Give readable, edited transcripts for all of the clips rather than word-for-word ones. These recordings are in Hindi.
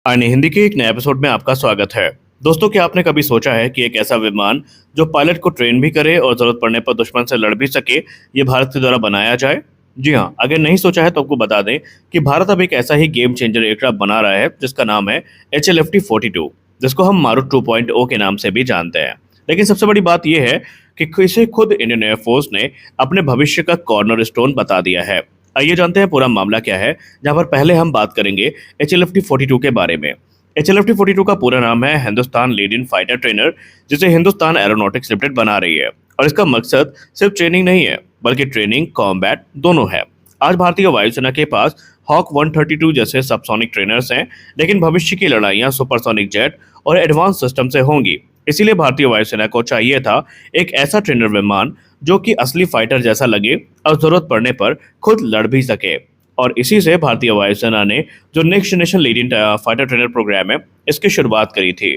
आने हिंदी के एक नए एपिसोड में आपका स्वागत है। दोस्तों, क्या आपने कभी सोचा है कि एक ऐसा विमान जो पायलट को ट्रेन भी करे और जरूरत पड़ने पर दुश्मन से लड़ भी सके, ये भारत के द्वारा बनाया जाए? जी हाँ, अगर नहीं सोचा है तो आपको बता दें कि भारत अब एक ऐसा ही गेम चेंजर एयरक्राफ्ट बना रहा है जिसका नाम है HLFT-42, जिसको हम मारुत 2.0 के नाम से भी जानते हैं। लेकिन सबसे बड़ी बात यह है कि इसे खुद इंडियन एयरफोर्स ने अपने भविष्य का कॉर्नर स्टोन बता दिया है। आइए जानते हैं पूरा मामला क्या है, जहां पर पहले हम बात करेंगे HLFT-42 के बारे में। HLFT-42 का पूरा नाम है Hindustan lead in fighter trainer, जिसे हिंदुस्तान एरोनॉटिक्स लिमिटेड बना रही है। और इसका मकसद सिर्फ ट्रेनिंग नहीं है, बल्कि ट्रेनिंग कॉम्बैट दोनों है। आज भारतीय वायुसेना के पास हॉक 132 जैसे सबसोनिक ट्रेनर्स हैं, लेकिन भविष्य की लड़ाइयां सुपरसोनिक जेट और एडवांस सिस्टम से होंगी। इसीलिए भारतीय वायुसेना को चाहिए था एक ऐसा ट्रेनर विमान जो कि असली फाइटर जैसा लगे और जरूरत पड़ने पर खुद लड़ भी सके। और इसी से भारतीय वायुसेना ने जो next generation leading fighter trainer programme है, इसकी शुरुआत करी थी।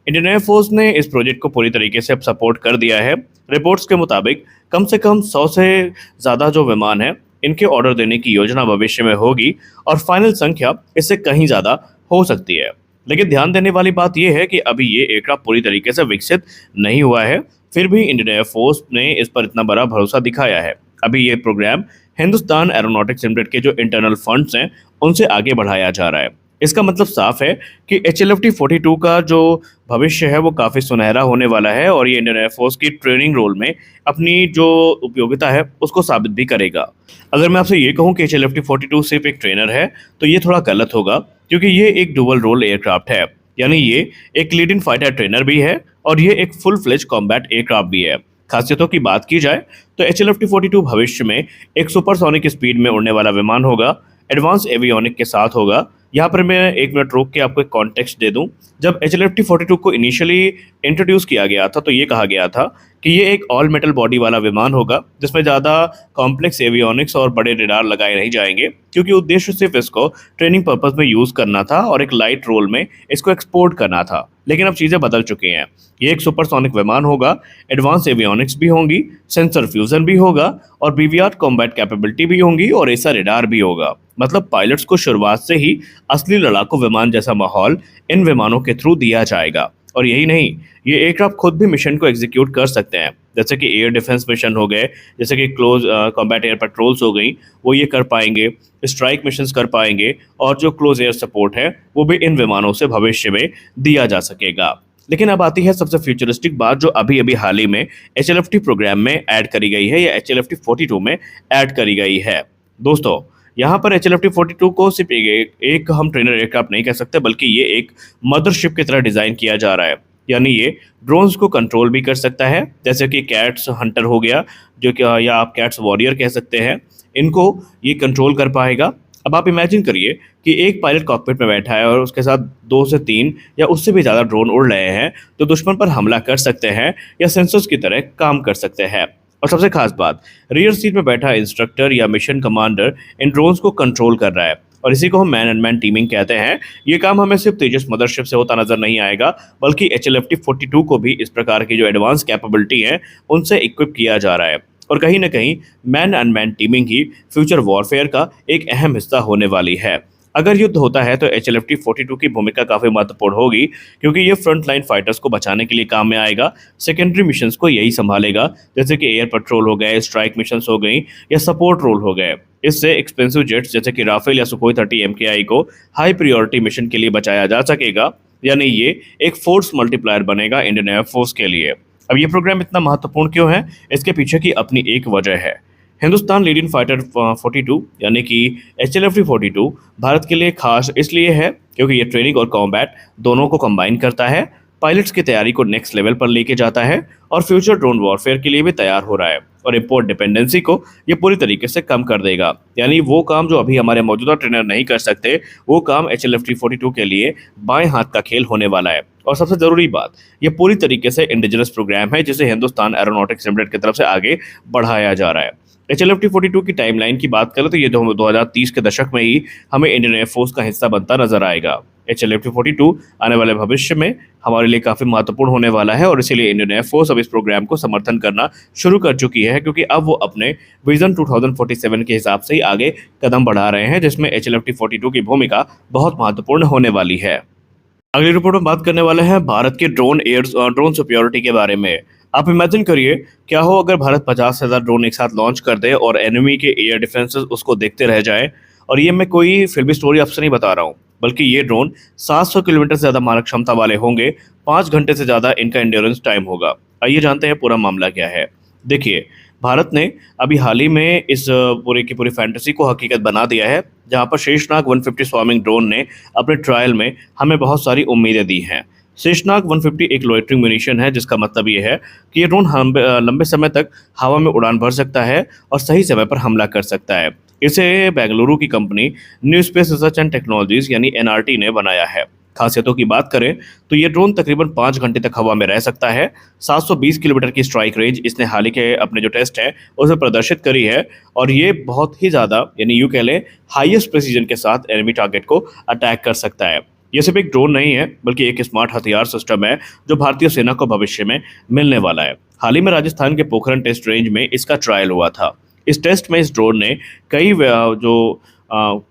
इंडियन एयरफोर्स ने इस प्रोजेक्ट को पूरी तरीके से अब सपोर्ट कर दिया है। रिपोर्ट्स के मुताबिक कम से कम 100 से ज़्यादा जो विमान है, इनके ऑर्डर देने की योजना भविष्य में होगी और फाइनल संख्या इससे कहीं ज़्यादा हो सकती है। लेकिन ध्यान देने वाली बात यह है कि अभी ये एयरक्राफ्ट पूरी तरीके से विकसित नहीं हुआ है, फिर भी इंडियन एयरफोर्स ने इस पर इतना बड़ा भरोसा दिखाया है। अभी ये प्रोग्राम हिंदुस्तान एरोनॉटिक्स लिमिटेड के जो इंटरनल फंड्स हैं, उनसे आगे बढ़ाया जा रहा है। इसका मतलब साफ है कि HLFT-42 का जो भविष्य है वो काफ़ी सुनहरा होने वाला है और ये इंडियन एयरफोर्स की ट्रेनिंग रोल में अपनी जो उपयोगिता है उसको साबित भी करेगा। अगर मैं आपसे ये कहूँ कि HLFT-42 सिर्फ एक ट्रेनर है, तो ये थोड़ा गलत होगा, क्योंकि ये एक डुअल रोल एयरक्राफ्ट है। यानी ये एक लीड इन फाइटर ट्रेनर भी है और ये एक फुल फ्लेज कॉम्बैट एयरक्राफ्ट भी है। खासियतों की बात की जाए तो HLFT-42 भविष्य में एक सुपरसोनिक स्पीड में उड़ने वाला विमान होगा, एडवांस एवियोनिक के साथ होगा। यहाँ पर मैं एक मिनट रोक के आपको एक कॉन्टेक्स्ट दे दूं। जब HLFT-42 को इनिशियली इंट्रोड्यूस किया गया था तो ये कहा गया था कि ये एक ऑल मेटल बॉडी वाला विमान होगा, जिसमें ज़्यादा कॉम्प्लेक्स एवियोनिक्स और बड़े रेडार लगाए नहीं जाएंगे, क्योंकि उद्देश्य सिर्फ इसको ट्रेनिंग पर्पस में यूज़ करना था और एक लाइट रोल में इसको एक्सपोर्ट करना था। लेकिन अब चीज़ें बदल चुकी हैं। ये एक सुपरसोनिक विमान होगा, एडवांस एवियोनिक्स भी होंगी, सेंसर फ्यूजन भी होगा और BVR कॉम्बैट कैपेबिलिटी भी होंगी और ऐसा रेडार भी होगा। मतलब पायलट्स को शुरुआत से ही असली लड़ाकू विमान जैसा माहौल इन विमानों के थ्रू दिया जाएगा। और यही नहीं, ये एयरक्राफ्ट खुद भी मिशन को एग्जीक्यूट कर सकते हैं, जैसे कि एयर डिफेंस मिशन हो गए, जैसे कि क्लोज कॉम्बैट एयर पेट्रोल्स हो गई, वो ये कर पाएंगे, स्ट्राइक मिशंस कर पाएंगे और जो क्लोज एयर सपोर्ट है वो भी इन विमानों से भविष्य में दिया जा सकेगा। लेकिन अब आती है सबसे फ्यूचरिस्टिक बात, जो अभी अभी हाल ही में HLFT प्रोग्राम में ऐड करी गई है या HLFT-42 में ऐड करी गई है। दोस्तों, यहाँ पर HLFT-42 को सिर्फ एक हम ट्रेनर एयरक्राफ्ट नहीं कह सकते, बल्कि ये एक मदरशिप की तरह डिज़ाइन किया जा रहा है। यानी ये ड्रोन्स को कंट्रोल भी कर सकता है, जैसे कि कैट्स हंटर हो गया, जो कि या आप कैट्स वॉरियर कह सकते हैं, इनको ये कंट्रोल कर पाएगा। अब आप इमेजिन करिए कि एक पायलट कॉकपिट में बैठा है और उसके साथ 2 से 3 या उससे भी ज़्यादा ड्रोन उड़ रहे हैं, तो दुश्मन पर हमला कर सकते हैं या सेंसर्स की तरह काम कर सकते हैं। और सबसे खास बात, रियर सीट में बैठा इंस्ट्रक्टर या मिशन कमांडर इन ड्रोन्स को कंट्रोल कर रहा है और इसी को हम मैन एंड मैन टीमिंग कहते हैं। ये काम हमें सिर्फ तेजस मदरशिप से होता नजर नहीं आएगा, बल्कि HLFT-42 को भी इस प्रकार की जो एडवांस कैपेबिलिटी है उनसे इक्विप किया जा रहा है। और कहीं ना कहीं man and man teeming he future warfare का एक अहम हिस्सा होने वाली है। अगर युद्ध होता है तो HLFT-42 की भूमिका काफ़ी महत्वपूर्ण होगी, क्योंकि ये फ्रंट लाइन फाइटर्स को बचाने के लिए काम में आएगा। सेकेंडरी मिशंस को यही संभालेगा, जैसे कि एयर पेट्रोल हो गए, स्ट्राइक मिशंस हो गई या सपोर्ट रोल हो गए। इससे एक्सपेंसिव जेट्स जैसे कि राफेल या सुखोई 30 MKI को हाई प्रियोरिटी मिशन के लिए बचाया जा सकेगा। यानी ये एक फोर्स मल्टीप्लायर बनेगा इंडियन एयरफोर्स के लिए। अब ये प्रोग्राम इतना महत्वपूर्ण क्यों है? इसके पीछे की अपनी एक वजह है। हिंदुस्तान लीड इन फाइटर 42 यानी कि HLFT-42 भारत के लिए खास इसलिए है क्योंकि ये ट्रेनिंग और कॉम्बैट दोनों को कंबाइन करता है, पायलट्स की तैयारी को नेक्स्ट लेवल पर लेके जाता है और फ्यूचर ड्रोन वॉरफेयर के लिए भी तैयार हो रहा है और इम्पोर्ट डिपेंडेंसी को ये पूरी तरीके से कम कर देगा। यानी वो काम जो अभी हमारे मौजूदा ट्रेनर नहीं कर सकते, वो काम HLFT-42 के लिए बाएं हाथ का खेल होने वाला है। और सबसे ज़रूरी बात, ये पूरी तरीके से इंडिजिनस प्रोग्राम है जिसे हिंदुस्तान एरोनॉटिक्स लिमिटेड की तरफ से आगे बढ़ाया जा रहा है। HLFT-42 की टाइमलाइन की बात करें तो ये 2030 के दशक में ही हमें इंडियन एयरफोर्स का हिस्सा बनता नजर आएगा। HLFT-42 आने वाले भविष्य में हमारे लिए काफ़ी महत्वपूर्ण होने वाला है और इसीलिए इंडियन एयरफोर्स अब इस प्रोग्राम को समर्थन करना शुरू कर चुकी है, क्योंकि अब वो अपने विजन 2047 के हिसाब से ही आगे कदम बढ़ा रहे हैं, जिसमें HLFT-42 की भूमिका बहुत महत्वपूर्ण होने वाली है। अगली रिपोर्ट में बात करने वाले हैं भारत के ड्रोन सिक्योरिटी के बारे में। आप इमेजिन करिए, क्या हो अगर भारत 50 से ज़्यादा ड्रोन एक साथ लॉन्च कर दे और एनिमी के एयर डिफेंसेस उसको देखते रह जाए। और ये मैं कोई फिल्मी स्टोरी आपसे नहीं बता रहा हूँ, बल्कि ये ड्रोन 700 किलोमीटर से ज़्यादा मारक क्षमता वाले होंगे। 5 घंटे से ज़्यादा इनका एंड्योरेंस टाइम होगा। आइए जानते हैं पूरा मामला क्या है। देखिए, भारत ने अभी हाल ही में इस पूरी की पूरी फैंटेसी को हकीकत बना दिया है, जहां पर शेषनाग 150 स्वार्मिंग ड्रोन ने अपने ट्रायल में हमें बहुत सारी उम्मीदें दी हैं। शेषनाग 150 एक लोइटरिंग म्यूनिशन है, जिसका मतलब ये है कि ये ड्रोन लंबे समय तक हवा में उड़ान भर सकता है और सही समय पर हमला कर सकता है। इसे बेंगलुरु की company new space research and technologies यानी एनआरटी ने बनाया है। खासियतों की बात करें तो ये ड्रोन तकरीबन 5 घंटे तक हवा में रह सकता है। 720 किलोमीटर की स्ट्राइक रेंज इसने हाल ही के अपने जो टेस्ट है उसमें प्रदर्शित करी है। और ये बहुत ही ज़्यादा, यानी यूँ कह लें, हाईएस्ट प्रेसिजन के साथ एनिमी टारगेट को अटैक कर सकता है। ये सिर्फ एक ड्रोन नहीं है, बल्कि एक स्मार्ट हथियार सिस्टम है जो भारतीय सेना को भविष्य में मिलने वाला है। हाल ही में राजस्थान के पोखरण टेस्ट रेंज में इसका ट्रायल हुआ था। इस टेस्ट में इस ड्रोन ने कई जो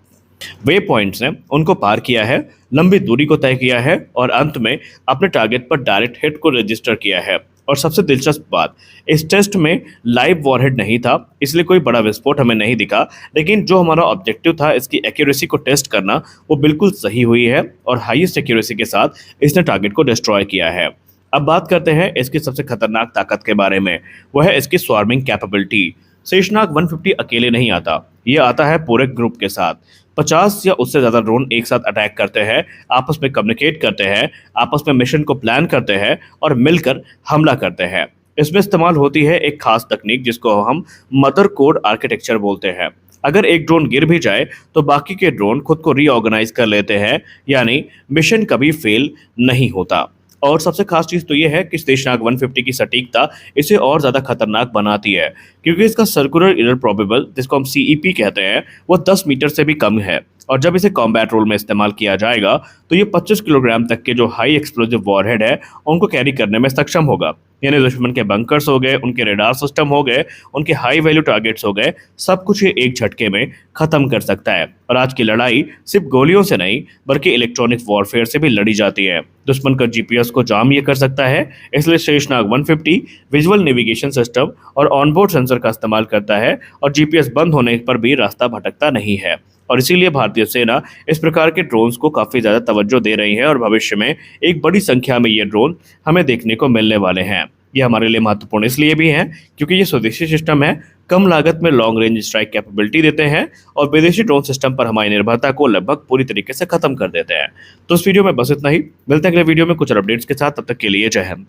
वे पॉइंट्स हैं उनको पार किया है, लंबी दूरी को तय किया है और अंत में अपने टारगेट पर डायरेक्ट हिट को रजिस्टर किया है। और सबसे दिलचस्प बात, इस टेस्ट में लाइव वॉरहेड नहीं था, इसलिए कोई बड़ा विस्फोट हमें नहीं दिखा। लेकिन जो हमारा ऑब्जेक्टिव था इसकी एक्यूरेसी को टेस्ट करना, वो बिल्कुल सही हुई है और हाईएस्ट एक्यूरेसी के साथ इसने टारगेट को डिस्ट्रॉय किया है। अब बात करते हैं इसकी सबसे खतरनाक ताकत के बारे में, वह है इसकी स्वार्मिंग कैपेबिलिटी। शेषनाग 150 अकेले नहीं आता, ये आता है पूरे ग्रुप के साथ। 50 या उससे ज़्यादा ड्रोन एक साथ अटैक करते हैं, आपस में कम्युनिकेट करते हैं, आपस में मिशन को प्लान करते हैं और मिलकर हमला करते हैं। इसमें इस्तेमाल होती है एक खास तकनीक जिसको हम मदर कोड आर्किटेक्चर बोलते हैं। अगर एक ड्रोन गिर भी जाए तो बाकी के ड्रोन खुद को रीऑर्गेनाइज कर लेते हैं, यानी मिशन कभी फेल नहीं होता। और सबसे खास चीज़ तो ये है कि शेषनाग 150 की सटीकता इसे और ज़्यादा खतरनाक बनाती है, क्योंकि इसका सर्कुलर एरर प्रोबेबल, जिसको हम सीईपी कहते हैं, वो 10 मीटर से भी कम है। और जब इसे कॉम्बैट रोल में इस्तेमाल किया जाएगा तो ये 25 किलोग्राम तक के जो हाई एक्सप्लोजिव वॉरहेड है उनको कैरी करने में सक्षम होगा। यानी दुश्मन के बंकर्स हो गए, उनके रेडार सिस्टम हो गए, उनके हाई वैल्यू टारगेट्स हो गए, सब कुछ ये एक झटके में खत्म कर सकता है। और आज की लड़ाई सिर्फ गोलियों से नहीं, बल्कि इलेक्ट्रॉनिक वॉरफेयर से भी लड़ी जाती है। दुश्मन का जीपीएस को जाम ये कर सकता है, इसलिए शेषनाग 150 विजुअल नेविगेशन सिस्टम और ऑनबोर्ड सेंसर का इस्तेमाल करता है और जीपीएस बंद होने पर भी रास्ता भटकता नहीं है। और इसीलिए भारतीय सेना इस प्रकार के ड्रोन्स को काफ़ी ज़्यादा तवज्जो दे रही है और भविष्य में एक बड़ी संख्या में ये ड्रोन हमें देखने को मिलने वाले हैं। ये हमारे लिए महत्वपूर्ण इसलिए भी हैं क्योंकि ये स्वदेशी सिस्टम है, कम लागत में लॉन्ग रेंज स्ट्राइक कैपेबिलिटी देते हैं और विदेशी ड्रोन सिस्टम पर हमारी निर्भरता को लगभग पूरी तरीके से खत्म कर देते हैं। तो इस वीडियो में बस इतना ही, मिलते हैं अगले वीडियो में कुछ अपडेट्स के साथ। तब तक के लिए जय हिंद।